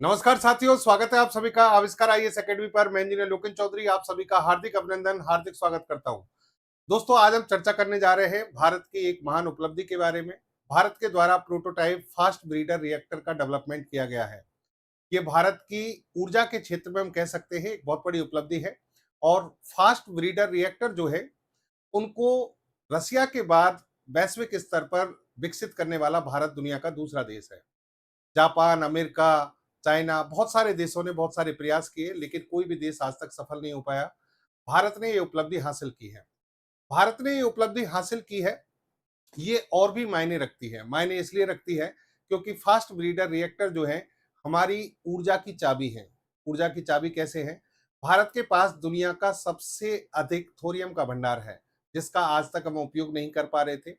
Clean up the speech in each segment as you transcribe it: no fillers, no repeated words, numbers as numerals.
नमस्कार साथियों, स्वागत है आप सभी का आविष्कार आईएएस एकेडमी पर। मैं इंजीनियर लोकेन चौधरी आप सभी का हार्दिक अभिनंदन, हार्दिक स्वागत करता हूं। दोस्तों, आज हम चर्चा करने जा रहे हैं भारत की एक महान उपलब्धि के बारे में। भारत के द्वारा प्रोटोटाइप फास्ट ब्रीडर रिएक्टर का डेवलपमेंट किया गया है। ये भारत की ऊर्जा के क्षेत्र में हम कह सकते हैं एक बहुत बड़ी उपलब्धि है। और फास्ट ब्रीडर रिएक्टर जो है, उनको रसिया के बाद वैश्विक स्तर पर विकसित करने वाला भारत दुनिया का दूसरा देश है। जापान, अमेरिका, चाइना, बहुत सारे देशों ने बहुत सारे प्रयास किए, लेकिन कोई भी देश आज तक सफल नहीं हो पाया। भारत ने ये उपलब्धि हासिल की है। भारत ने ये उपलब्धि हासिल की है, ये और भी मायने रखती है। मायने इसलिए रखती है क्योंकि फास्ट ब्रीडर रिएक्टर जो है, हमारी ऊर्जा की चाबी है। ऊर्जा की चाबी कैसे है? भारत के पास दुनिया का सबसे अधिक थोरियम का भंडार है, जिसका आज तक हम उपयोग नहीं कर पा रहे थे।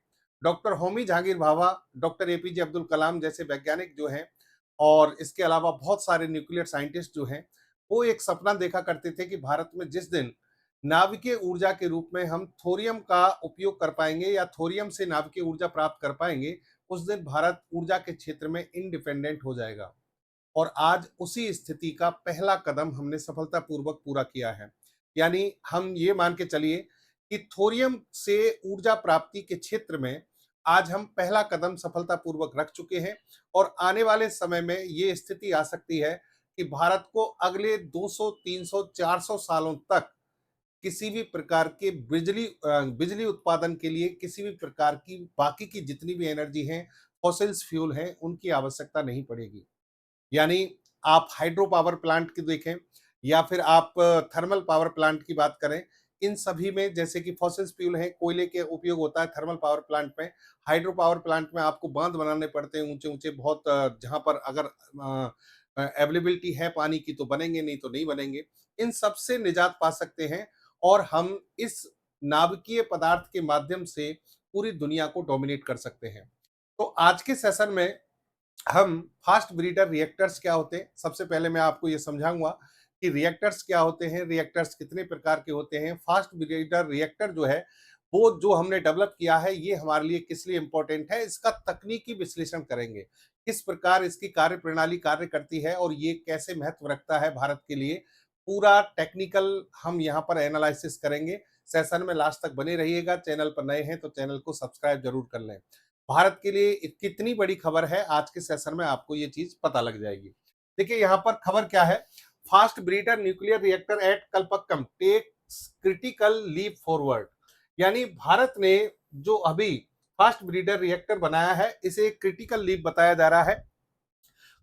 Doctor Homi Jehangir Bhabha, doctor APJ Abdul Kalam जैसे वैज्ञानिक जो हैं, और इसके अलावा बहुत सारे न्यूक्लियर साइंटिस्ट जो हैं, वो एक सपना देखा करते थे कि भारत में जिस दिन नाभिकीय ऊर्जा के रूप में हम थोरियम का उपयोग कर पाएंगे या थोरियम से नाभिकीय ऊर्जा प्राप्त कर पाएंगे, उस दिन भारत ऊर्जा के क्षेत्र में इंडिपेंडेंट हो जाएगा। और आज उसी स्थिति का पहला कदम हमने सफलतापूर्वक पूरा किया है। यानी हम ये मान के चलिए कि थोरियम से ऊर्जा प्राप्ति के क्षेत्र में आज हम पहला कदम सफलतापूर्वक रख चुके हैं। और आने वाले समय में ये स्थिति आ सकती है कि भारत को अगले 200, 300, 400 सालों तक किसी भी प्रकार के बिजली उत्पादन के लिए किसी भी प्रकार की बाकी की जितनी भी एनर्जी है, फॉसिल्स फ्यूल हैं, उनकी आवश्यकता नहीं पड़ेगी। यानी आप हाइड्रो पावर प्लांट की देखें या फिर आप थर्मल पावर प्लांट की बात करें, इन सभी में जैसे कि फॉसिल्स फ्यूल है, कोयले के उपयोग होता है थर्मल पावर प्लांट में। हाइड्रो पावर प्लांट में आपको बांध बनाने पड़ते हैं ऊंचे ऊंचे बहुत, जहां पर अगर अवेलेबिलिटी है पानी की तो बनेंगे, नहीं तो नहीं बनेंगे। इन सब से निजात पा सकते हैं और हम इस नाभिकीय पदार्थ के माध्यम से पूरी दुनिया को डोमिनेट कर सकते हैं। तो आज के सेशन में हम फास्ट ब्रीडर रिएक्टर्स क्या होते हैं, सबसे पहले मैं आपको ये समझाऊंगा कि रिएक्टर्स क्या होते हैं, रिएक्टर्स कितने प्रकार के होते हैं। फास्ट ब्रीडर रिएक्टर जो है, वो जो हमने डेवलप किया है, ये हमारे लिए किस लिए इंपॉर्टेंट है, इसका तकनीकी विश्लेषण करेंगे। किस प्रकार इसकी कार्य प्रणाली कार्य करती है और ये कैसे महत्व रखता है भारत के लिए, पूरा टेक्निकल हम यहाँ पर एनालिसिस करेंगे। सेशन में लास्ट तक बने रहिएगा। चैनल पर नए हैं तो चैनल को सब्सक्राइब जरूर कर लें। भारत के लिए कितनी बड़ी खबर है, आज के सेशन में आपको ये चीज पता लग जाएगी। देखिए यहाँ पर खबर क्या है। Fast breeder nuclear reactor at Kalpakkam takes critical leap forward. यानी भारत ने जो अभी फास्ट ब्रीडर रिएक्टर बनाया है, इसे क्रिटिकल लीप बताया जा रहा है।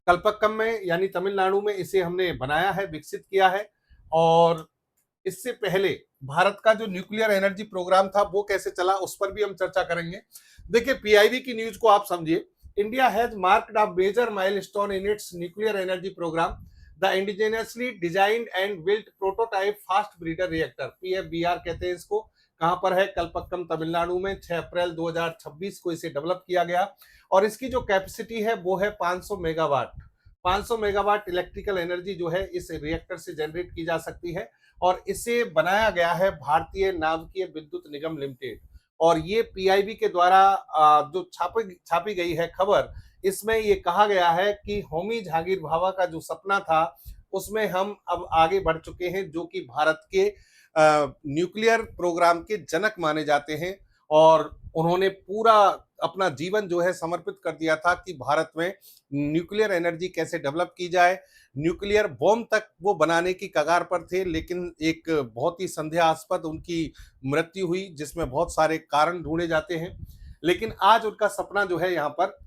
कलपक्कम में यानी तमिलनाडु में इसे हमने बनाया है, विकसित किया है। और इससे पहले भारत का जो न्यूक्लियर एनर्जी प्रोग्राम था वो कैसे चला, उस पर भी हम चर्चा करेंगे। देखिए, पीआईबी की न्यूज को आप समझिए। India has marked a major milestone in its nuclear energy programme. The indigenously designed and built prototype fast breeder reactor, PFBR कहते हैं इसको, कहां पर है? कलपक्कम, तमिलनाडु में। 6 अप्रैल 2026 को इसे डेवलप किया गया। और इसकी जो कैपेसिटी है वो है 500 मेगावाट। 500 मेगावाट इलेक्ट्रिकल एनर्जी जो है इस रिएक्टर से जनरेट की जा सकती है। और इसे बनाया गया है भारतीय नाभिकीय विद्युत निगम लिमिटेड। और ये पीआईबी के द्वारा जो छापी गई है खबर, इसमें ये कहा गया है कि होमी जहांगीर भाभा का जो सपना था, उसमें हम अब आगे बढ़ चुके हैं, जो कि भारत के न्यूक्लियर प्रोग्राम के जनक माने जाते हैं। और उन्होंने पूरा अपना जीवन जो है समर्पित कर दिया था कि भारत में न्यूक्लियर एनर्जी कैसे डेवलप की जाए। न्यूक्लियर बॉम्ब तक वो बनाने की कगार पर थे, लेकिन एक बहुत ही संदेहास्पद उनकी मृत्यु हुई, जिसमें बहुत सारे कारण ढूंढे जाते हैं। लेकिन आज उनका सपना जो है यहाँ पर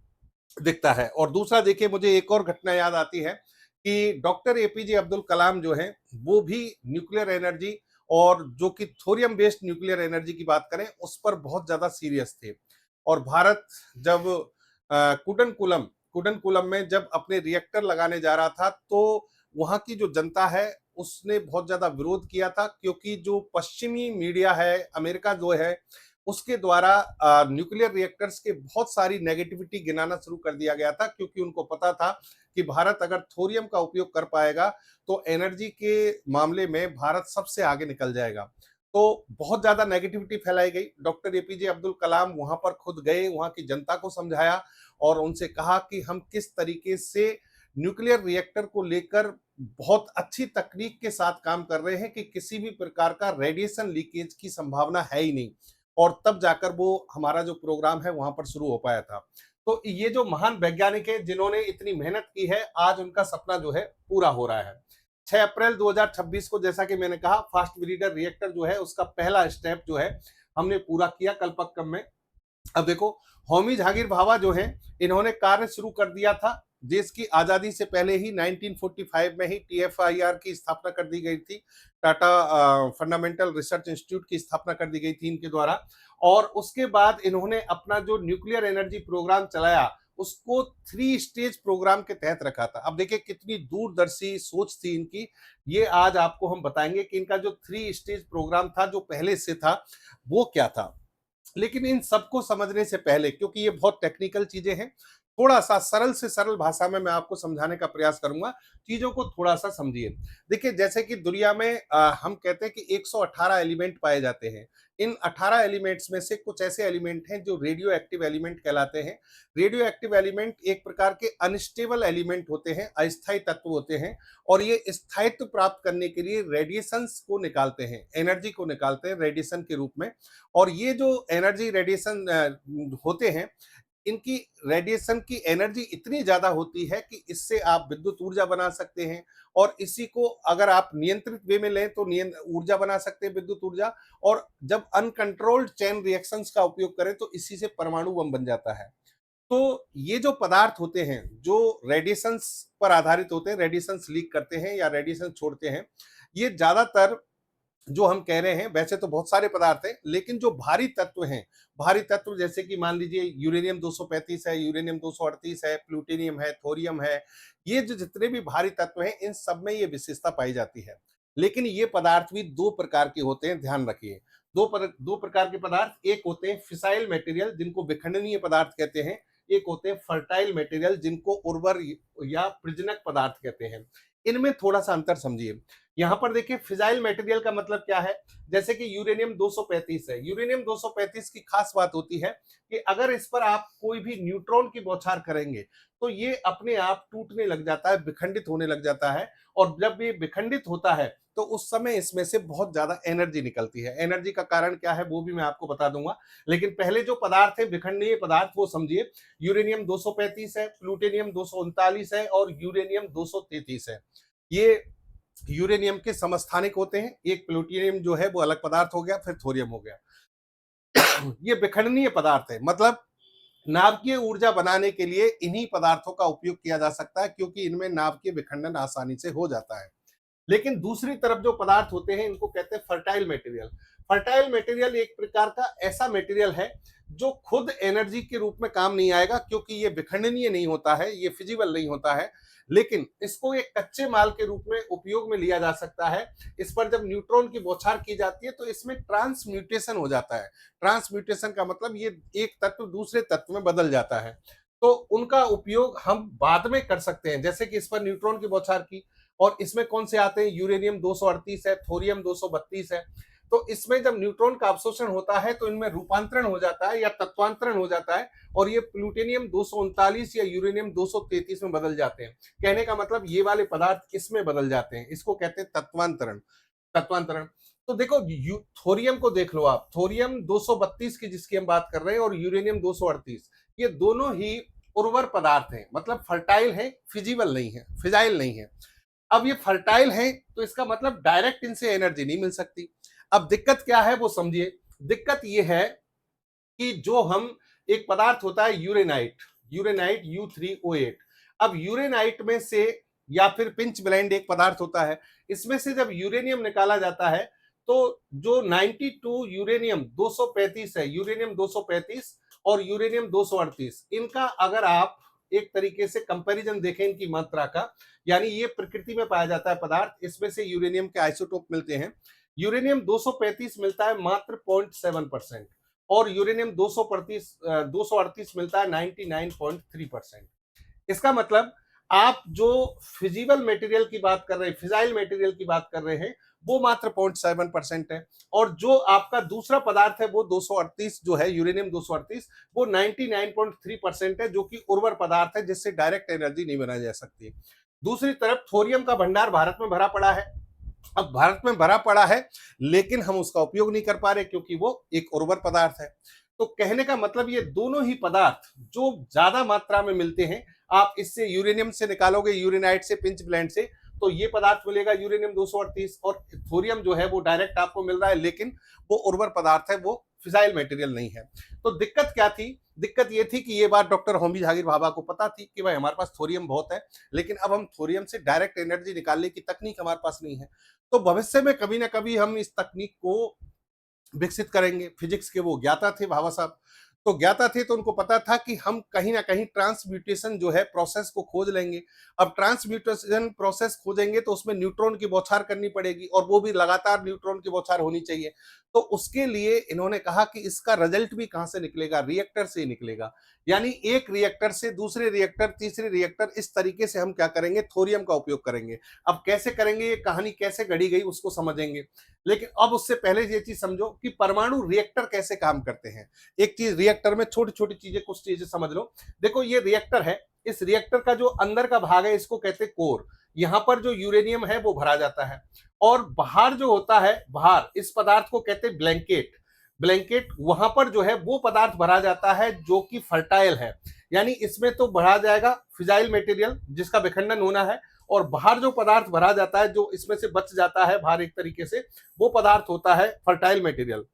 दिखता है। और दूसरा देखिए, मुझे एक और घटना याद आती है कि डॉक्टर एपीजे अब्दुल कलाम जो है, वो भी न्यूक्लियर एनर्जी और जो कि थोरियम बेस्ड न्यूक्लियर एनर्जी की बात करें, उस पर बहुत ज्यादा सीरियस थे। और भारत जब कुडनकुलम कुडनकुलम में जब अपने रिएक्टर लगाने जा रहा था, तो वहां की जो जनता है उसने बहुत ज्यादा विरोध किया था, क्योंकि जो पश्चिमी मीडिया है, अमेरिका जो है, उसके द्वारा न्यूक्लियर रिएक्टर्स के बहुत सारी नेगेटिविटी गिनाना शुरू कर दिया गया था, क्योंकि उनको पता था कि भारत अगर थोरियम का उपयोग कर पाएगा तो एनर्जी के मामले में भारत सबसे आगे निकल जाएगा। तो बहुत ज्यादा नेगेटिविटी फैलाई गई। डॉक्टर एपीजे अब्दुल कलाम वहां पर खुद गए, वहां की जनता को समझाया और उनसे कहा कि हम किस तरीके से न्यूक्लियर रिएक्टर को लेकर बहुत अच्छी तकनीक के साथ काम कर रहे हैं कि किसी भी प्रकार का रेडिएशन लीकेज की संभावना है ही नहीं, और तब जाकर वो हमारा जो प्रोग्राम है वहां पर शुरू हो पाया था। तो ये जो महान वैज्ञानिक है जिन्होंने इतनी मेहनत की है, आज उनका सपना जो है पूरा हो रहा है। 6 अप्रैल 2026 को, जैसा कि मैंने कहा, फास्ट ब्रीडर रिएक्टर जो है उसका पहला स्टेप जो है हमने पूरा किया कल्पक्कम में। अब देखो, होमी जहांगीर भाभा जो है, इन्होंने कार्य शुरू कर दिया था। देश की आजादी से पहले ही 1945 में ही TFIR की स्थापना कर दी गई थी, टाटा फंडामेंटल रिसर्च इंस्टीट्यूट की स्थापना कर दी गई थी इनके द्वारा। और उसके बाद इन्होंने अपना जो न्यूक्लियर एनर्जी प्रोग्राम चलाया उसको 3 स्टेज प्रोग्राम के तहत रखा था। अब देखिए कितनी दूरदर्शी सोच थी इनकी, ये आज आपको हम बताएंगे कि इनका जो 3 स्टेज प्रोग्राम था जो पहले से था वो क्या था। लेकिन इन सबको समझने से पहले, क्योंकि ये बहुत टेक्निकल चीजें हैं, थोड़ा सा सरल से सरल भाषा में मैं आपको समझाने का प्रयास करूंगा। चीजों को थोड़ा सा समझिए। देखिए, जैसे कि दुनिया में हम कहते हैं कि 118 एलिमेंट पाए जाते हैं। इन 18 एलिमेंट्स में से कुछ ऐसे एलिमेंट हैं जो रेडियो एक्टिव एलिमेंट कहलाते हैं। रेडियो एक्टिव एलिमेंट एक प्रकार के अनस्टेबल एलिमेंट होते हैं, अस्थायी तत्व होते हैं, और ये स्थायित्व प्राप्त करने के लिए रेडिएशंस को निकालते हैं, एनर्जी को निकालते हैं रेडिएशन के रूप में। और ये जो एनर्जी रेडिएशन होते हैं, इनकी रेडिएशन की एनर्जी इतनी ज्यादा होती है कि इससे आप विद्युत ऊर्जा बना सकते हैं, और इसी को अगर आप नियंत्रित वे में लें तो ऊर्जा बना सकते हैं, विद्युत ऊर्जा। और जब अनकंट्रोल्ड चेन रिएक्शंस का उपयोग करें तो इसी से परमाणु बम बन जाता है। तो ये जो पदार्थ होते हैं जो रेडिएशंस पर आधारित होते हैं, रेडिएशंस लीक करते हैं या रेडिएशन छोड़ते हैं, ये ज्यादातर जो हम कह रहे हैं, वैसे तो बहुत सारे पदार्थ हैं, लेकिन जो भारी तत्व हैं, भारी तत्व जैसे कि मान लीजिए यूरेनियम 235 है, यूरेनियम 238 है, प्लूटोनियम है, थोरियम है, ये जो जितने भी भारी तत्व हैं इन सब में ये विशेषता पाई जाती है। लेकिन ये पदार्थ भी दो प्रकार के होते हैं, ध्यान रखिए। दो प्रकार के पदार्थ, एक होते हैं फिसाइल मटेरियल जिनको विखंडनीय पदार्थ कहते हैं, एक होते हैं फर्टाइल मटेरियल जिनको उर्वर या प्रजनक पदार्थ कहते हैं। इनमें थोड़ा सा अंतर समझिए। यहां पर देखिए, फिजाइल मटेरियल का मतलब क्या है। जैसे कि यूरेनियम 235 है, यूरेनियम 235 की खास बात होती है कि अगर इस पर आप कोई भी न्यूट्रॉन की बौछार करेंगे तो ये अपने आप टूटने लग जाता है, विखंडित होने लग जाता है। और जब ये विखंडित होता है तो उस समय इसमें से बहुत ज्यादा एनर्जी निकलती है। एनर्जी का कारण क्या है वो भी मैं आपको बता दूंगा, लेकिन पहले जो पदार्थ है विखंडनीय पदार्थ वो समझिए। यूरेनियम 235 है, प्लूटोनियम 239 है और यूरेनियम 233 है। ये यूरेनियम के समस्थानिक होते हैं। एक प्लूटोनियम जो है वो अलग पदार्थ हो गया, फिर थोरियम हो गया। ये विखंडनीय पदार्थ है, मतलब नाभिकीय ऊर्जा बनाने के लिए इन्हीं पदार्थों का उपयोग किया जा सकता है, क्योंकि इनमें नाभिकीय विखंडन आसानी से हो जाता है। लेकिन दूसरी तरफ जो पदार्थ होते हैं इनको कहते हैं फर्टाइल मटेरियल। फर्टाइल मटेरियल एक प्रकार का ऐसा मटेरियल है जो खुद एनर्जी के रूप में काम नहीं आएगा, क्योंकि ये विखंडनीय नहीं होता है, ये फिजिबल नहीं होता है, लेकिन इसको एक कच्चे माल के रूप में उपयोग में लिया जा सकता है। इस पर जब न्यूट्रॉन की बौछार की जाती है तो इसमें ट्रांसम्यूटेशन हो जाता है। ट्रांसम्यूटेशन का मतलब ये एक तत्व दूसरे तत्व में बदल जाता है, तो उनका उपयोग हम बाद में कर सकते हैं। जैसे कि इस पर न्यूट्रॉन की बौछार की, और इसमें कौन से आते हैं, यूरेनियम 238 है, थोरियम 232 है। तो इसमें जब न्यूट्रॉन का अवशोषण होता है तो इनमें रूपांतरण हो जाता है या तत्वांतरण हो जाता है, और ये प्लूटोनियम 239 या यूरेनियम 233 में बदल जाते हैं। कहने का मतलब ये वाले पदार्थ इसमें बदल जाते हैं, इसको कहते हैं तत्वांतरण। तत्वांतरण। तो देखो, थोरियम को देख लो आप, थोरियम 232 की जिसकी हम बात कर रहे हैं और यूरेनियम 238, ये दोनों ही उर्वर पदार्थ हैं, मतलब फर्टाइल है, फिजिबल नहीं है, फिजाइल नहीं है। अब ये फर्टाइल है तो इसका मतलब डायरेक्ट इनसे एनर्जी नहीं मिल सकती। अब दिक्कत क्या है वो समझिए। दिक्कत ये है कि जो हम, एक पदार्थ होता है यूरेनाइट, यूरेनाइट U3O8। अब यूरेनाइट में से, या फिर पिंच ब्लेंड एक पदार्थ होता है, इसमें से जब यूरेनियम निकाला जाता है तो जो 92 यूरेनियम 235 है, यूरेनियम 235 और यूरेनियम 238, इनका अगर आप एक तरीके से कंपैरिजन देखें इनकी मात्रा का, यानी ये प्रकृति में पाया जाता है पदार्थ, इसमें से यूरेनियम के आइसोटोप मिलते हैं। यूरेनियम 235 मिलता है मात्र 0.7%, और यूरेनियम 238 मिलता है 99.3%। इसका मतलब आप जो फिजिबल मटेरियल की बात कर रहे हैं, फिजाइल मटेरियल की बात कर रहे हैं, वो मात्र 0.7% है। और जो आपका दूसरा पदार्थ है वो 238 जो है यूरेनियम 238, वो 99.3% है, जो कि उर्वर पदार्थ है जिससे डायरेक्ट एनर्जी नहीं बनाई जा सकती। दूसरी तरफ थोरियम का भंडार भारत में भरा पड़ा है। अब भारत में भरा पड़ा है लेकिन हम उसका उपयोग नहीं कर पा रहे क्योंकि वो एक उर्वर पदार्थ है। तो कहने का मतलब ये दोनों ही पदार्थ जो ज्यादा मात्रा में मिलते हैं, आप इससे यूरेनियम से निकालोगे, यूरेनाइट से, पिंच ब्लेंड से, तो ये पदार्थ मिलेगा यूरेनियम 238। और थोरियम जो है वो डायरेक्ट आपको मिल रहा है, लेकिन वो उर्वर पदार्थ है, वो फिजाइल मटेरियल नहीं है। तो दिक्कत क्या थी? दिक्कत ये थी कि ये बात डॉक्टर होमी जहांगीर भाभा को पता थी कि भाई हमारे पास थोरियम बहुत है, लेकिन अब हम थोरियम से डायरेक्ट एनर्जी निकालने की तकनीक हमारे पास नहीं है। तो भविष्य में कभी ना कभी हम इस तकनीक को विकसित करेंगे। फिजिक्स के वो ज्ञाता थे भाभा साहब, तो ज्ञाता थे तो उनको पता था कि हम कहीं ना कहीं ट्रांसम्यूटेशन जो है प्रोसेस को खोज लेंगे। अब ट्रांसम्यूटेशन प्रोसेस खोजेंगे तो उसमें न्यूट्रॉन की बौछार करनी पड़ेगी, और वो भी लगातार न्यूट्रॉन की बौछार होनी चाहिए। तो उसके लिए इन्होंने कहा कि इसका रिजल्ट भी कहां से निकलेगा? रिएक्टर से ही निकलेगा। यानी एक रिएक्टर से दूसरे रिएक्टर, तीसरे रिएक्टर, इस तरीके से हम क्या करेंगे? थोरियम का उपयोग करेंगे। अब कैसे करेंगे, ये कहानी कैसे गढ़ी गई उसको समझेंगे। लेकिन अब उससे पहले ये चीज समझो कि परमाणु रिएक्टर कैसे काम करते हैं। एक चीज रिएक्टर में छोटी छोटी चीजें, कुछ चीजें समझ लो। देखो ये रिएक्टर है, इस रिएक्टर का जो अंदर का भाग है इसको कहते हैं कोर। यहां पर जो यूरेनियम है वो भरा जाता है, और बाहर जो होता है, बाहर इस पदार्थ को कहते हैं ब्लैंकेट। ब्लैंकेट, वहां पर जो है वो पदार्थ भरा जाता है जो कि फर्टाइल है। यानी इसमें तो भरा जाएगा फिजाइल मटेरियल जिसका विखंडन होना है, और बाहर जो पदार्थ भरा जाता है, जो इसमें से बच जाता है बाहर एक तरीके से, वो पदार्थ होता है फर्टाइल मटेरियल।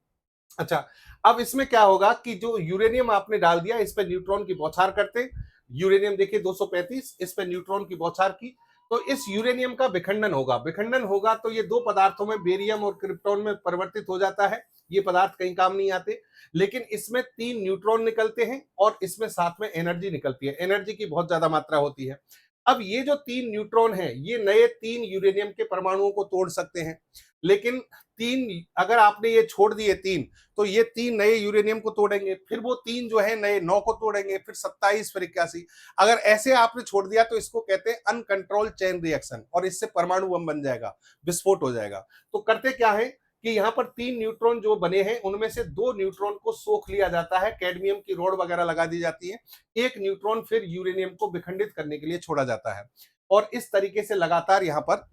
अच्छा, अब इसमें क्या होगा कि जो यूरेनियम आपने डाल दिया, इस पे न्यूट्रॉन की बौछार करते, यूरेनियम देखिए 235, इस पे न्यूट्रॉन की बौछार की, तो इस यूरेनियम का विखंडन होगा। विखंडन होगा तो ये दो पदार्थों में, बेरियम और क्रिप्टॉन में परिवर्तित हो जाता है। ये पदार्थ कहीं काम नहीं आते, लेकिन इसमें 3 न्यूट्रॉन निकलते हैं और इसमें साथ में एनर्जी निकलती है। एनर्जी की बहुत ज्यादा मात्रा होती है। अब ये जो 3 न्यूट्रॉन है, ये नए 3 यूरेनियम के परमाणुओं को तोड़ सकते हैं। लेकिन 3, अगर आपने ये छोड़ दिए 3, तो ये 3 नए यूरेनियम को तोड़ेंगे, फिर वो 3 जो है नए 9 को तोड़ेंगे, फिर 27, फिर 81। अगर ऐसे आपने छोड़ दिया तो इसको कहते हैं अनकंट्रोल चेन रिएक्शन, और इससे परमाणु बम बन जाएगा, विस्फोट हो जाएगा। तो करते क्या है कि यहाँ पर 3 न्यूट्रॉन जो बने हैं उनमें से 2 न्यूट्रॉन को सोख लिया जाता है, कैडमियम की रोड वगैरह लगा दी जाती है। एक न्यूट्रॉन फिर यूरेनियम को विखंडित करने के लिए छोड़ा जाता है, और इस तरीके से लगातार यहाँ पर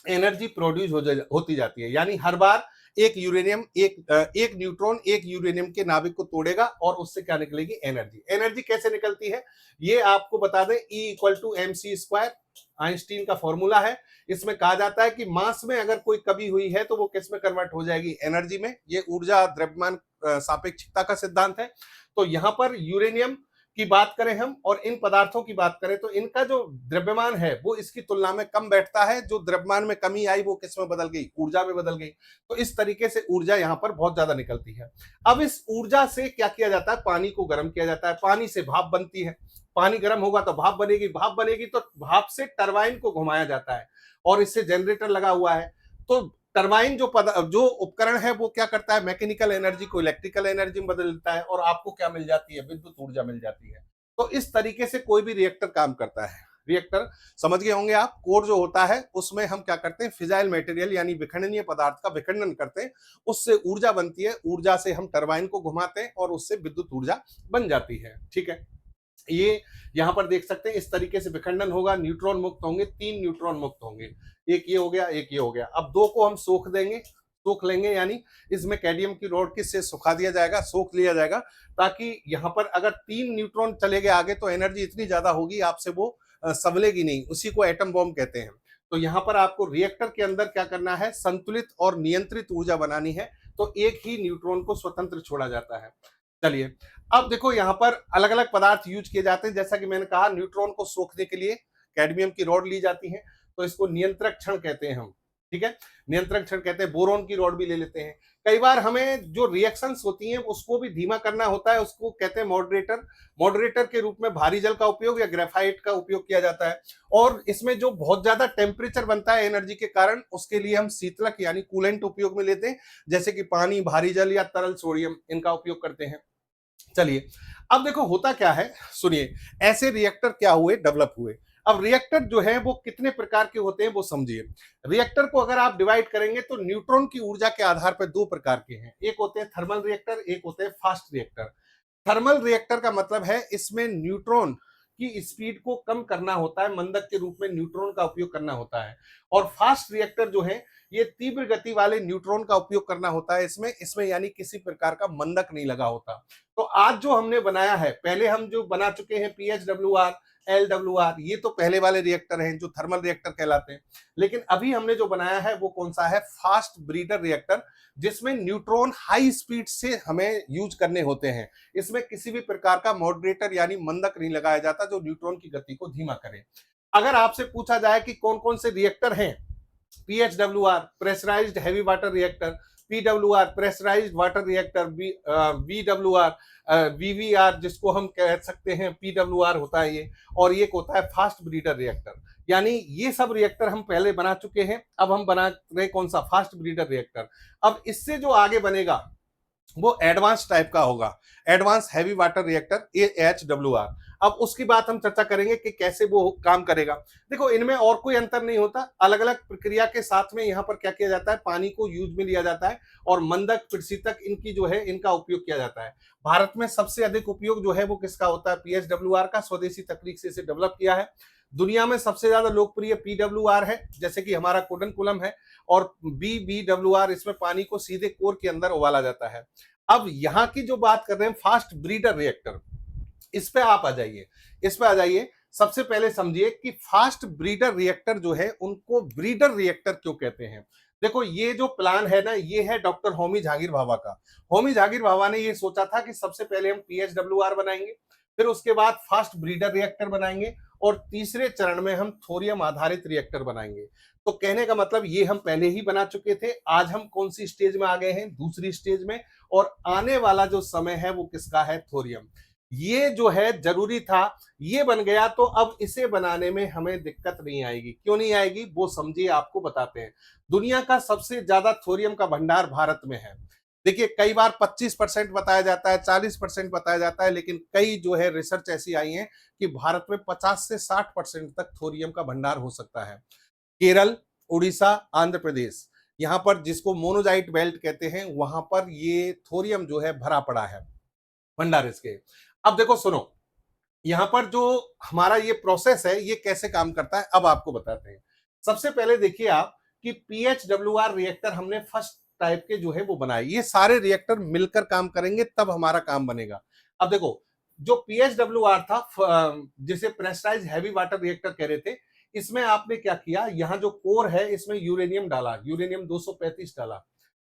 एनर्जी प्रोड्यूस होती जाती है। यानी हर बार एक यूरेनियम, एक न्यूट्रॉन एक यूरेनियम के नाभिक को तोड़ेगा, और उससे क्या निकलेगी? एनर्जी। एनर्जी कैसे निकलती है ये आपको बता दें, E = mc², आइंस्टीन का फॉर्मूला है। इसमें कहा जाता है कि मास में अगर कोई कमी हुई है तो वो किस में कन्वर्ट हो जाएगी? एनर्जी में। ये ऊर्जा द्रव्यमान सापेक्षिकता का सिद्धांत है। तो यहां पर यूरेनियम की बात करें हम, और इन पदार्थों की बात करें, तो इनका जो द्रव्यमान है वो इसकी तुलना में कम बैठता है। जो द्रव्यमान में कमी आई वो किस में बदल गई? ऊर्जा में बदल गई। तो इस तरीके से ऊर्जा यहाँ पर बहुत ज्यादा निकलती है। अब इस ऊर्जा से क्या किया जाता है? पानी को गर्म किया जाता है, पानी से भाप बनती है। पानी गर्म होगा तो भाप बनेगी, भाप बनेगी तो भाप से टरबाइन को घुमाया जाता है, और इससे जनरेटर लगा हुआ है। तो टरबाइन जो उपकरण है वो क्या करता है? मैकेनिकल एनर्जी को इलेक्ट्रिकल एनर्जी में बदल देता है, और आपको क्या मिल जाती है? विद्युत ऊर्जा मिल जाती है। तो इस तरीके से कोई भी रिएक्टर काम करता है। रिएक्टर समझ गए होंगे आप। कोर जो होता है उसमें हम क्या करते हैं? फिजाइल मटेरियल यानी विखंडनीय पदार्थ का विखंडन करते हैं, उससे ऊर्जा बनती है, ऊर्जा से हम टरबाइन को घुमाते हैं और उससे विद्युत ऊर्जा बन जाती है। ठीक है, ये यहां पर देख सकते हैं, इस तरीके से विखंडन होगा, न्यूट्रॉन मुक्त होंगे, 3 न्यूट्रॉन मुक्त होंगे। एक ये हो गया, एक ये हो गया। अब 2 को हम सोख देंगे, सोख लेंगे, यानी इसमें कैडमियम की रॉड किससे सुखा दिया जाएगा? सोख लिया जाएगा, ताकि यहां पर अगर 3 न्यूट्रॉन चले गए आगे तो एनर्जी इतनी ज्यादा होगी आपसे वो संभलेगी नहीं। उसी को एटम बॉम्ब कहते हैं। तो यहां पर आपको रिएक्टर के अंदर क्या करना है? संतुलित और नियंत्रित ऊर्जा बनानी है। तो एक ही न्यूट्रॉन को स्वतंत्र छोड़ा जाता है। चलिए, अब देखो यहाँ पर अलग अलग पदार्थ यूज किए जाते हैं। जैसा कि मैंने कहा, न्यूट्रॉन को सोखने के लिए कैडमियम की रॉड ली जाती है, तो इसको नियंत्रक क्षण कहते हैं हम। ठीक है, नियंत्रक क्षण कहते हैं। बोरोन की रॉड भी ले लेते हैं। कई बार हमें जो रिएक्शंस होती हैं उसको भी धीमा करना होता है, उसको कहते हैं मॉडरेटर। मॉडरेटर के रूप में भारी जल का उपयोग या ग्रेफाइट का उपयोग किया जाता है। और इसमें जो बहुत ज्यादा टेम्परेचर बनता है एनर्जी के कारण, उसके लिए हम शीतलक यानी कूलेंट उपयोग में लेते हैं, जैसे कि पानी, भारी जल या तरल सोडियम, इनका उपयोग करते हैं। चलिए, अब देखो होता क्या है, सुनिए। ऐसे रिएक्टर क्या हुए? डेवलप हुए। अब रिएक्टर जो है वो कितने प्रकार के होते हैं वो समझिए। रिएक्टर को अगर आप डिवाइड करेंगे तो न्यूट्रॉन की ऊर्जा के आधार पर दो प्रकार के हैं, एक होते हैं थर्मल रिएक्टर, एक होते हैं फास्ट रिएक्टर। थर्मल रिएक्टर का मतलब है इसमें न्यूट्रॉन की स्पीड को कम करना होता है, मंदक के रूप में न्यूट्रॉन का उपयोग करना होता है। और फास्ट रिएक्टर जो है ये तीव्र गति वाले न्यूट्रॉन का उपयोग करना होता है इसमें इसमें यानी किसी प्रकार का मंदक नहीं लगा होता। तो आज जो हमने बनाया है, पहले हम जो बना चुके हैं PHWR, LWR, ये तो पहले वाले रिएक्टर हैं जो थर्मल रिएक्टर कहलाते हैं। लेकिन अभी हमने जो बनाया है वो कौन सा है, फास्ट ब्रीडर रिएक्टर, जिसमें न्यूट्रॉन हाई स्पीड से हमें यूज करने होते हैं। इसमें किसी भी प्रकार का मॉडरेटर यानी मंदक नहीं लगाया जाता जो न्यूट्रॉन की गति को धीमा करे। अगर आपसे पूछा जाए कि कौन कौन से रिएक्टर हैं, PHWR pressurised heavy water reactor, PWR pressurised water reactor, VWR VVR जिसको हम कह सकते हैं PWR होता है ये, और ये होता है फास्ट ब्रीडर रिएक्टर। यानी ये सब रिएक्टर हम पहले बना चुके हैं, अब हम बना रहे कौन सा, फास्ट ब्रीडर रिएक्टर। अब इससे जो आगे बनेगा वो एडवांस टाइप का होगा, advance heavy water reactor AHWR। अब उसकी बात हम चर्चा करेंगे कि कैसे वो काम करेगा। देखो इनमें और कोई अंतर नहीं होता, अलग अलग प्रक्रिया के साथ में यहाँ पर क्या किया जाता है, पानी को यूज में लिया जाता है और मंदक प्रशीतक इनकी जो है इनका उपयोग किया जाता है। भारत में सबसे अधिक उपयोग जो है वो किसका होता है, PHWR का, स्वदेशी तकनीक से इसे डेवलप किया है। दुनिया में सबसे ज्यादा लोकप्रिय PWR है, जैसे कि हमारा कोडनकुलम है, और BWR इसमें पानी को सीधे कोर के अंदर उबाला जाता है। अब यहाँ की जो बात कर रहे हैं फास्ट ब्रीडर रिएक्टर, इस पे आप आ जाइए, इस पे आ जाइए। सबसे पहले समझिए कि फास्ट ब्रीडर रिएक्टर जो है उनको ब्रीडर रिएक्टर क्यों कहते हैं। देखो ये जो प्लान है ना, ये है डॉक्टर होमी जहांगीर भाभा का। होमी जहांगीर भाभा ने ये सोचा था कि सबसे पहले हम PHWR बनाएंगे, फिर उसके बाद फास्ट ब्रीडर रिएक्टर बनाएंगे, और तीसरे चरण में हम थोरियम आधारित रिएक्टर बनाएंगे। तो कहने का मतलब ये हम पहले ही बना चुके थे। आज हम कौन सी स्टेज में आ गए हैं, दूसरी स्टेज में, और आने वाला जो समय है वो किसका है, थोरियम। ये जो है जरूरी था, ये बन गया, तो अब इसे बनाने में हमें दिक्कत नहीं आएगी। क्यों नहीं आएगी वो समझिए, आपको बताते हैं। दुनिया का सबसे ज्यादा थोरियम का भंडार भारत में है। देखिए कई बार 25% बताया जाता है, 40% बताया जाता है, लेकिन कई जो है रिसर्च ऐसी आई है कि भारत में 50 से 60% तक थोरियम का भंडार हो सकता है। केरल, उड़ीसा, आंध्र प्रदेश, यहाँ पर जिसको मोनोजाइट बेल्ट कहते हैं, वहां पर ये थोरियम जो है भरा पड़ा है, भंडार इसके। अब देखो सुनो, यहाँ पर जो हमारा ये प्रोसेस है ये कैसे काम करता है अब आपको बताते हैं। सबसे पहले देखिए आप कि PHWR रिएक्टर हमने फर्स्ट टाइप के जो है वो बनाए। ये सारे रिएक्टर मिलकर काम करेंगे तब हमारा काम बनेगा। अब देखो जो PHWR था, जिसे प्रेशराइज हैवी वाटर रिएक्टर कह रहे थे, इसमें आपने क्या किया, यहाँ जो कोर है इसमें यूरेनियम डाला, यूरेनियम 235 डाला,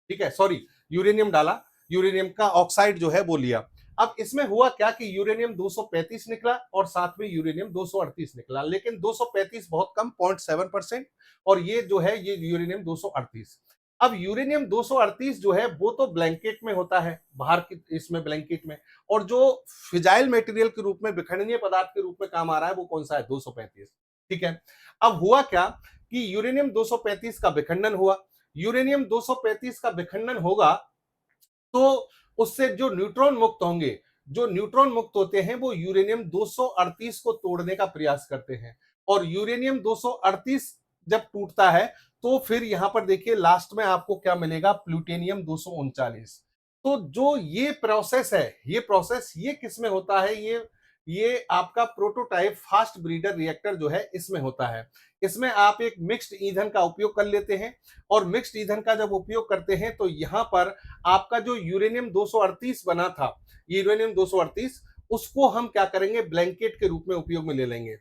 ठीक है, सॉरी यूरेनियम डाला, यूरेनियम का ऑक्साइड जो है वो लिया। अब इसमें हुआ क्या कि यूरेनियम 235 निकला और साथ में यूरेनियम 238 निकला, लेकिन 235 बहुत कम, 0.7%, और ये जो है ये यूरेनियम 238। अब यूरेनियम 238 जो है वो तो ब्लैंकेट में होता है, बाहर की इसमें ब्लैंकेट में, और जो फिजाइल मटेरियल के रूप में, विखंडनीय पदार्थ के रूप में काम आ रहा है वो कौन सा है, 235, ठीक है। अब हुआ क्या कि यूरेनियम 235 का विखंडन हुआ, यूरेनियम 235 का विखंडन होगा तो उससे जो न्यूट्रॉन मुक्त होंगे, जो न्यूट्रॉन मुक्त होते हैं वो यूरेनियम 238 को तोड़ने का प्रयास करते हैं, और यूरेनियम 238 जब टूटता है तो फिर यहां पर देखिए लास्ट में आपको क्या मिलेगा, प्लूटोनियम 239। तो जो ये प्रोसेस है, ये प्रोसेस ये किस में होता है, ये आपका प्रोटोटाइप फास्ट ब्रीडर रिएक्टर जो है इसमें होता है। इसमें आप एक मिक्स्ड ईंधन का उपयोग कर लेते हैं, और मिक्स्ड ईंधन का जब उपयोग करते हैं तो यहां पर आपका जो यूरेनियम 238 बना था, यूरेनियम 238, उसको हम क्या करेंगे, ब्लैंकेट के रूप में उपयोग में ले लेंगे।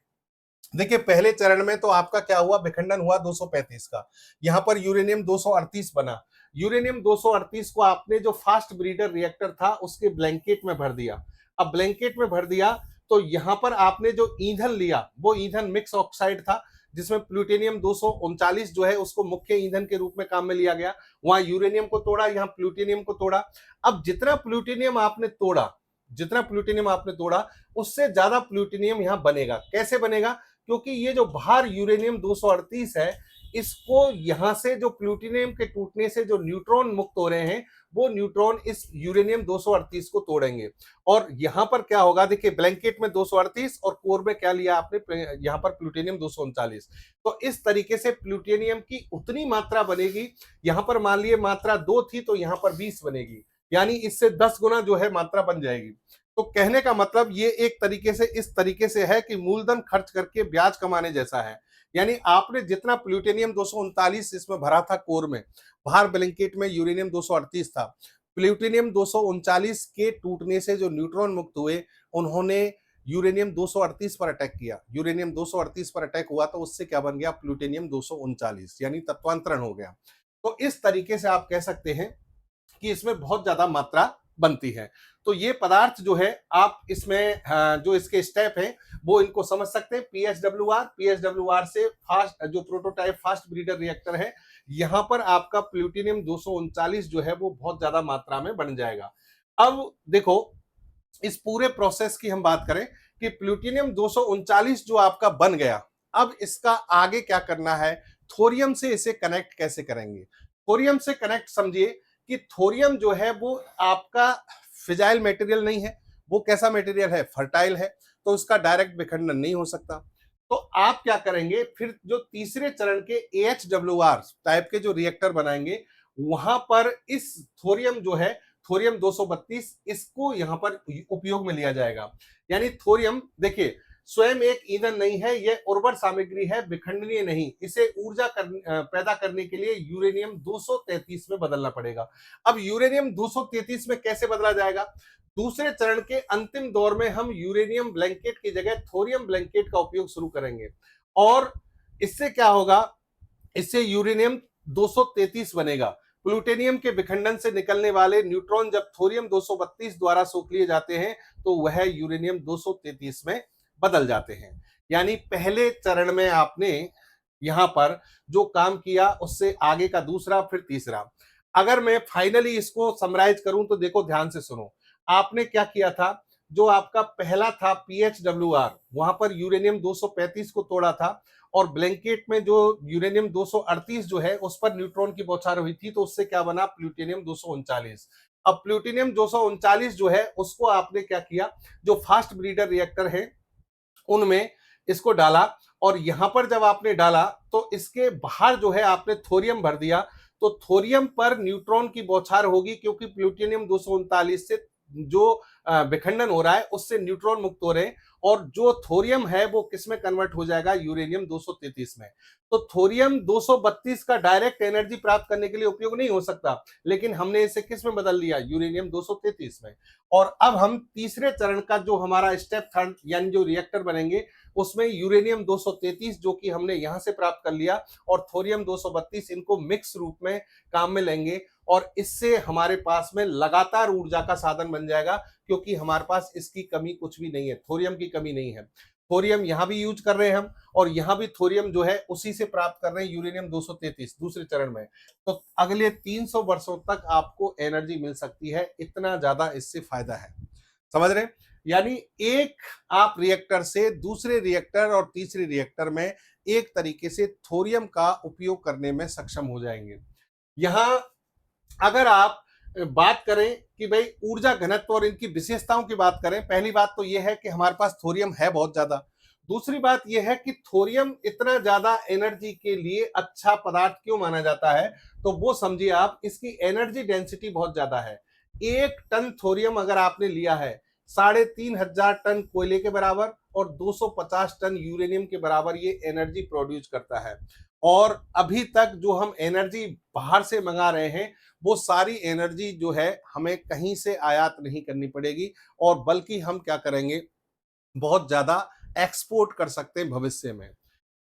देखिए पहले चरण में तो आपका क्या हुआ, विखंडन हुआ 235 का, यहां पर यूरेनियम 238 बना। यूरेनियम 238 को आपने जो फास्ट ब्रीडर रिएक्टर था उसके ब्लैंकेट में भर दिया। अब ब्लैंकेट में भर दिया तो यहां पर आपने जो ईंधन लिया वो ईंधन मिक्स ऑक्साइड था, जिसमें प्लूटोनियम 239 जो है उसको मुख्य ईंधन के रूप में काम में लिया गया। वहां यूरेनियम को तोड़ा, यहाँ प्लूटोनियम को तोड़ा। अब जितना प्लूटोनियम आपने तोड़ा, जितना प्लूटोनियम आपने तोड़ा, उससे ज्यादा प्लूटोनियम यहाँ बनेगा। कैसे बनेगा, क्योंकि ये जो बाहर यूरेनियम 238 है, इसको यहां से जो प्लूटोनियम के टूटने से जो न्यूट्रॉन मुक्त हो रहे हैं, वो न्यूट्रॉन इस यूरेनियम 238 को तोड़ेंगे। और यहां पर क्या होगा, देखिए ब्लैंकेट में 238 और कोर में क्या लिया आपने, यहां पर प्लूटोनियम 239। तो इस तरीके से प्लूटोनियम की उतनी मात्रा बनेगी। यहां पर मान लिए मात्रा 2 थी तो यहां पर 20 बनेगी, यानी इससे 10 गुना जो है मात्रा बन जाएगी। तो कहने का मतलब ये एक तरीके से इस तरीके से है कि मूलधन खर्च करके ब्याज कमाने जैसा है। यानी आपने जितना प्लूटोनियम 239 इसमें भरा था कोर में, बाहर ब्लैंकेट में यूरेनियम 238 था। प्लूटोनियम 239 के टूटने से जो न्यूट्रॉन मुक्त हुए, उन्होंने यूरेनियम 238 पर अटैक किया। यूरेनियम 238 पर अटैक हुआ तो उससे क्या बन गया, प्लूटोनियम 239, यानी तत्वांतरण हो गया। तो इस तरीके से आप कह सकते हैं कि इसमें बहुत ज्यादा मात्रा बनती है। तो ये पदार्थ जो है आप इसमें जो इसके स्टेप हैं वो इनको समझ सकते हैं। पीएचडब्ल्यूआर से फास्ट जो प्रोटोटाइप फास्ट ब्रीडर रिएक्टर है, यहां पर आपका प्लूटोनियम 239 जो है वो बहुत ज्यादा मात्रा में बन जाएगा। अब देखो, इस पूरे प्रोसेस की हम बात करें कि प्लूटोनियम 239 जो आपका बन गया, अब इसका आगे क्या करना है, थोरियम से इसे कनेक्ट कैसे करेंगे। थोरियम से कनेक्ट समझिए कि थोरियम जो है वो आपका फिजाइल मटेरियल नहीं है, वो कैसा मटेरियल है, फर्टाइल है, तो उसका डायरेक्ट विखंडन नहीं हो सकता। तो आप क्या करेंगे, फिर जो तीसरे चरण के AHWR टाइप के जो रिएक्टर बनाएंगे, वहां पर इस थोरियम जो है, थोरियम 232, इसको यहां पर उपयोग में लिया जाएगा। यानी थोरियम देखिए स्वयं एक ईंधन नहीं है, यह उर्वर सामग्री है, विखंडनीय नहीं। इसे ऊर्जा पैदा करने के लिए यूरेनियम 233 में बदलना पड़ेगा। अब यूरेनियम 233 में कैसे बदला जाएगा, दूसरे चरण के अंतिम दौर में हम यूरेनियम ब्लैंकेट की जगह थोरियम ब्लैंकेट का उपयोग शुरू करेंगे। और इससे क्या होगा, इससे यूरेनियम 233 बनेगा। प्लूटोनियम के विखंडन से निकलने वाले न्यूट्रॉन जब थोरियम 232 द्वारा सोख लिए जाते हैं तो वह यूरेनियम 233 में बदल जाते हैं। यानी पहले चरण में आपने यहां पर जो काम किया उससे आगे का दूसरा फिर तीसरा। अगर मैं फाइनली इसको समराइज करूं तो देखो ध्यान से सुनो, आपने क्या किया था, जो आपका पहला था पीएचडब्ल्यूआर, वहां पर यूरेनियम 235 को तोड़ा था और ब्लैंकेट में जो यूरेनियम 238 जो है उस पर न्यूट्रॉन की बौछार हुई थी, तो उससे क्या बना, प्लूटोनियम 239। अब प्लूटोनियम 239 जो है उसको आपने क्या किया, जो फास्ट ब्रीडर रिएक्टर है उनमें इसको डाला, और यहां पर जब आपने डाला तो इसके बाहर जो है आपने थोरियम भर दिया। तो थोरियम पर न्यूट्रॉन की बौछार होगी, क्योंकि प्लूटोनियम 239 से जो विखंडन हो रहा है उससे न्यूट्रॉन मुक्त हो रहे हैं, और जो थोरियम है वो किस में कन्वर्ट हो जाएगा, यूरेनियम 233 में। तो थोरियम 232 का डायरेक्ट एनर्जी प्राप्त करने के लिए उपयोग नहीं हो सकता, लेकिन हमने इसे किस में बदल दिया, यूरेनियम 233 में। और अब हम तीसरे चरण का जो हमारा स्टेप थर्ड यानी जो रिएक्टर बनेंगे, उसमें यूरेनियम 233 जो कि हमने यहां से प्राप्त कर लिया और थोरियम 232, इनको मिक्स रूप में काम में लेंगे, और इससे हमारे पास में लगातार ऊर्जा का साधन बन जाएगा, क्योंकि हमारे पास इसकी कमी कुछ भी नहीं है, थोरियम की कमी नहीं है। थोरियम यहां भी यूज कर रहे हैं हम, और यहां भी थोरियम जो है उसी से प्राप्त कर रहे हैं, यूरेनियम 233 दूसरे चरण में। तो अगले 300 वर्षों तक आपको एनर्जी मिल सकती है, इतना ज्यादा इससे फायदा है। समझ रहे, यानी एक आप रिएक्टर से दूसरे रिएक्टर और तीसरे रिएक्टर में एक तरीके से थोरियम का उपयोग करने में सक्षम हो जाएंगे। यहां अगर आप बात करें कि भाई ऊर्जा घनत्व और इनकी विशेषताओं की बात करें, पहली बात तो यह है कि हमारे पास थोरियम है बहुत ज्यादा। दूसरी बात यह है कि थोरियम इतना ज्यादा एनर्जी के लिए अच्छा पदार्थ क्यों माना जाता है, तो वो समझिए आप, इसकी एनर्जी डेंसिटी बहुत ज्यादा है। 1 टन थोरियम अगर आपने लिया है, 3,500 टन कोयले के बराबर और 250 टन यूरेनियम के बराबर ये एनर्जी प्रोड्यूस करता है। और अभी तक जो हम एनर्जी बाहर से मंगा रहे हैं, वो सारी एनर्जी जो है हमें कहीं से आयात नहीं करनी पड़ेगी, और बल्कि हम क्या करेंगे, बहुत ज्यादा एक्सपोर्ट कर सकते हैं भविष्य में।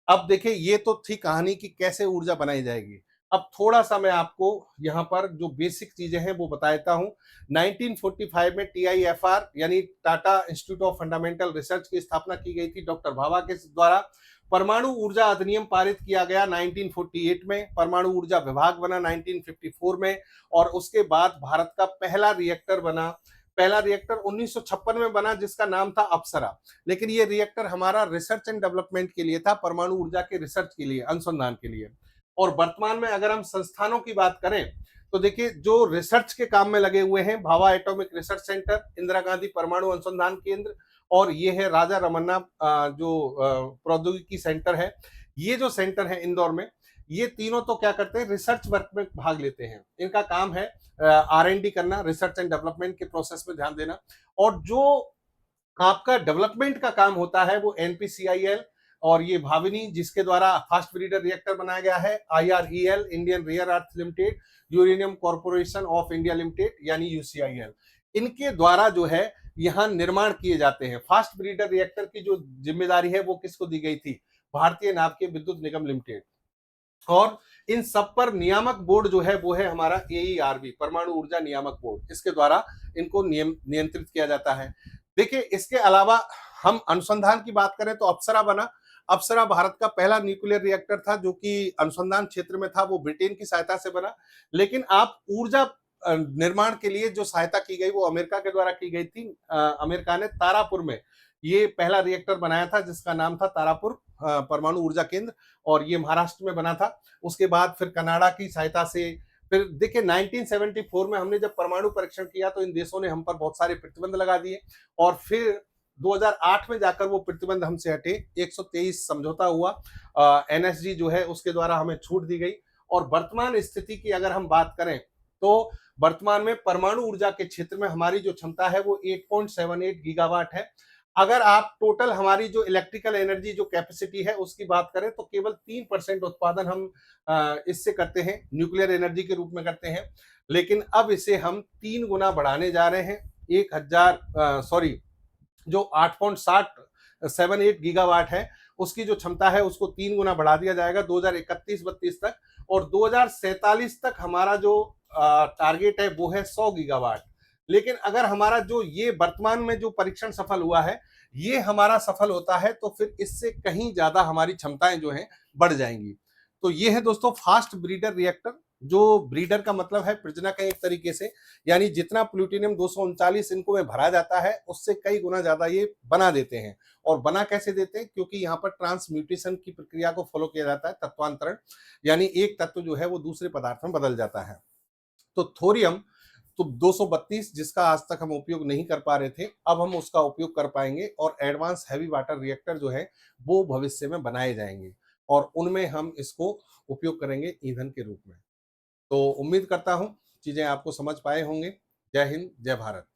अब देखिए, ये तो थी कहानी कि कैसे ऊर्जा बनाई जाएगी। अब थोड़ा सा मैं आपको यहाँ पर जो बेसिक चीजें हैं वो बता देता हूँ। 1945 में TIFR यानी Tata institute of fundamental research की स्थापना की गई थी डॉक्टर भाभा के द्वारा। परमाणु ऊर्जा अधिनियम पारित किया गया 1948 में, परमाणु ऊर्जा विभाग बना 1954 में, और उसके बाद भारत का पहला रिएक्टर बना। पहला रिएक्टर 1956 में बना जिसका नाम था अप्सरा, लेकिन ये रिएक्टर हमारा रिसर्च एंड डेवलपमेंट के लिए था, परमाणु ऊर्जा के रिसर्च के लिए, अनुसंधान के लिए। और वर्तमान में अगर हम संस्थानों की बात करें तो देखिए जो रिसर्च के काम में लगे हुए हैं, Bhabha atomic research centre, Indira Gandhi परमाणु अनुसंधान केंद्र, और ये है राजा रमन्ना जो प्रौद्योगिकी सेंटर है। ये जो सेंटर है इंदौर में, ये तीनों तो क्या करते हैं, रिसर्च वर्क में भाग लेते हैं। इनका काम है R&D करना, रिसर्च एंड डेवलपमेंट के प्रोसेस में ध्यान देना। और जो आपका डेवलपमेंट का काम होता है वो NPCIL और ये भाविनी, जिसके द्वारा फास्ट ब्रीडर रिएक्टर बनाया गया है, IREL, Indian Rare Earth Limited, Uranium Corporation of India Limited यानी UCIL, इनके द्वारा जो है यहाँ निर्माण किए जाते हैं। फास्ट ब्रीडर रिएक्टर की जो जिम्मेदारी है वो किसको दी गई थी, भारतीय नाभिकीय विद्युत निगम लिमिटेड। और इन सब पर नियामक बोर्ड जो है वो है हमारा AERB, परमाणु ऊर्जा नियामक बोर्ड, इसके द्वारा इनको नियंत्रित किया जाता है। देखिए इसके अलावा हम अनुसंधान की बात करें तो अप्सरा बना। अप्सरा भारत का पहला न्यूक्लियर रिएक्टर था जो कि अनुसंधान क्षेत्र में था, वो ब्रिटेन की सहायता से बना। लेकिन आप ऊर्जा निर्माण के लिए जो सहायता की गई वो अमेरिका के द्वारा की गई थी। अमेरिका ने तारापुर में ये पहला रिएक्टर बनाया था जिसका नाम था तारापुर परमाणु ऊर्जा केंद्र, और ये महाराष्ट्र में बना था। उसके बाद फिर कनाडा की सहायता से, फिर देखिए 1974 में हमने जब परमाणु परीक्षण किया तो इन देशों ने हम पर बहुत सारे प्रतिबंध लगा दिए, और फिर 2008 में जाकर वो प्रतिबंध हमसे हटे, 123 समझौता हुआ, NSG जो है उसके द्वारा हमें छूट दी गई। और वर्तमान स्थिति की अगर हम बात करें तो वर्तमान में परमाणु ऊर्जा के क्षेत्र में हमारी जो क्षमता है वो 8.78 गीगावाट है। अगर आप टोटल हमारी जो इलेक्ट्रिकल एनर्जी जो कैपेसिटी है उसकी बात करें तो केवल 3% उत्पादन हम इससे करते हैं, न्यूक्लियर एनर्जी के रूप में करते हैं। लेकिन अब इसे हम 3 गुना बढ़ाने जा रहे हैं। 1000 जो 8.78 गीगावाट है उसकी जो क्षमता है उसको 3 गुना बढ़ा दिया जाएगा 2031-32 तक, और 2047 तक हमारा जो टारगेट है वो है 100 गीगावाट। लेकिन अगर हमारा जो ये वर्तमान में जो परीक्षण सफल हुआ है ये हमारा सफल होता है तो फिर इससे कहीं ज्यादा हमारी क्षमताएं जो हैं बढ़ जाएंगी। तो ये है दोस्तों फास्ट ब्रीडर रिएक्टर। जो ब्रीडर का मतलब है प्रजनक है एक तरीके से, यानी जितना प्लूटोनियम 239 इनको में भरा जाता है उससे कई गुना ज्यादा ये बना देते हैं। और बना कैसे देते हैं, क्योंकि यहाँ पर ट्रांसम्यूटेशन की प्रक्रिया को फॉलो किया जाता है, तत्वांतरण, यानी एक तत्व जो है वो दूसरे पदार्थ में बदल जाता है। तो थोरियम तो 232 जिसका आज तक हम उपयोग नहीं कर पा रहे थे, अब हम उसका उपयोग कर पाएंगे, और एडवांस हैवी वाटर रिएक्टर जो है वो भविष्य में बनाए जाएंगे और उनमें हम इसको उपयोग करेंगे ईंधन के रूप में। तो उम्मीद करता हूं चीजें आपको समझ पाए होंगे। जय हिंद, जय भारत।